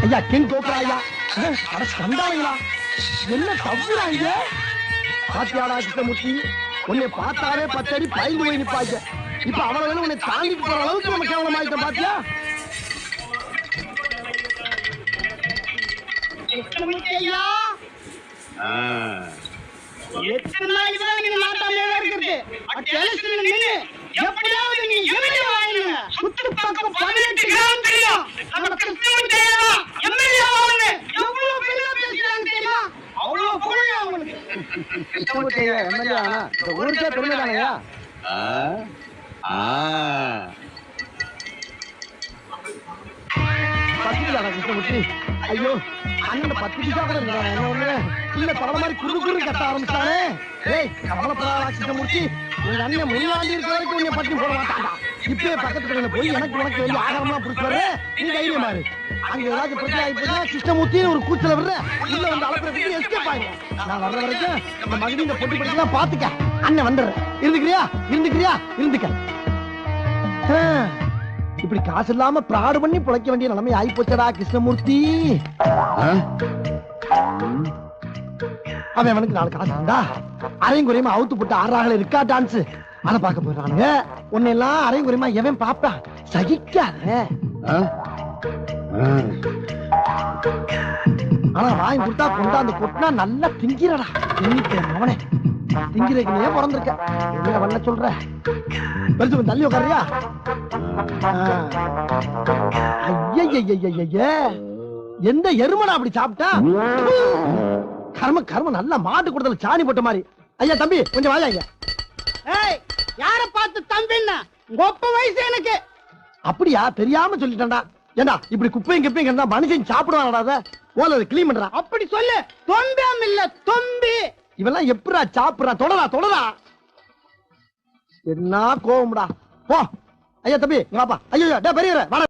ஐயா king cobra ஐயா கண்டாங்களா என்ன தவிராங்க பாத்தியாடா கிருஷ்ணமூர்த்தி உன்னை பார்த்தாலே 10 அடி பயந்து போய் நிப்பாங்க இப்ப அவ்வளவு உன்னை தாங்கிட்டு போற அளவுக்கு நம்ம கேவலமாயிட்டோம் பாத்தியா கிருஷ்ணமூர்த்தி ஐயா எத்தனை நாளைக்கு தான் நீங்க நாட்டாமே இருக்கிறது எலெக்ஷன்ல நின்னு எப்படியாவது நீங்க எம்எல்ஏ ஆயிடுங்க சுத்து பக்கம் 18 கிராம் தெரியும் நம்ம கிருஷ்ணமூர்த்தி ஐயா எம்எல்ஏ ஆவணும் எவ்வளவு பெரிய பேசுறாங்க தெரியுமா அவ்வளவு புகழ் அவங்களுக்கு கிருஷ்ணமூர்த்தி ஐயா எம்எல்ஏ ஆனா இந்த ஊருக்கே பெருமை தானயா பத்திரிக்காடா கிருஷ்ணமூர்த்தி ஐயோ அண்ணன் 10 நிமிஷம் கூட இருந்தாங்க என்ன ஒண்ணு இல்ல தவளை மாதிரி குறு கத்த ஆரம்பிச்சானே ஏய் கவலைப்படாதா கிருஷ்ணமூர்த்தி உங்க அண்ணன் முன்னாடி இருக்கிற வரைக்கும் உன்னை பட்டி போட மாட்டான்டா இப்பயே பக்கத்து கடையில போய் எனக்கு உனக்கு வேண்டிய ஆகாரம்லாம் பிடிச்சு வர்ற நீ தைரியமா இரு அங்க ஏதாவது பிரச்சனை ஆயிடுச்சுன்னா கிருஷ்ணமூர்த்தின்னு ஒரு கூச்சல விடுற உள்ள வந்து அளப்புறதுக்கு எஸ்கேப் ஆயிடும் நான் வர்ற வரைக்கும் நம்ம மகிழ்ச்சி இந்த பொட்டி படிக்கலாம் பாத்துக்க அண்ணன் வந்துடுறேன் இருந்துக்க இப்படி காசு இல்லாம பிராடு பண்ணி பிழைக்க வேண்டிய நிலைமை ஆகி போச்சடா கிருஷ்ணமூர்த்தி அவன் அவனுக்கு 4 காசு இருந்தா அரையும் குறையமா அவுத்து போட்டு ஆறாக இருக்கா டான்ஸ் அதை பார்க்க போயிடறானுங்க உன்னை எல்லாம் அரையும் குறையமா எவன் பாப்பான் சகிக்காத ஆனா வாங்கி கொடுத்தா கொண்டாந்து கொட்டினா நல்லா திங்கிறடா எண்ணிக்கேன் அவனே திங்கிறதுக்கு பிறந்திருக்க என்ன பண்ண சொல்ற பெருசு தள்ளி உட்காரியா ஐய எந்த எருமனா அப்படி சாப்பிட்டா கர்ம நல்லா மாட்டு கொடுத்தல சாணி போட்ட மாதிரி ஐயா தம்பி கொஞ்சம் வாயா ஐயா யார பார்த்து தம்பின்னா ஒப்ப வயசு எனக்கு அப்படியா தெரியாம சொல்லிட்டேன்டா ஏண்டா இப்படி குப்பையும் கிப்பையும் கிடந்தா மனுஷன் சாப்பிடுவானடா ஓல கிளீன் பண்றா அப்படி சொல்லு தொம்பியாம் இல்ல தொம்பி இவெல்லாம் எப்படா சாப்பிடுறான் தொடரா என்ன கோவம்டா போ ஐயா தம்பி வாப்பா ஐயோ பெரியவரே வாடா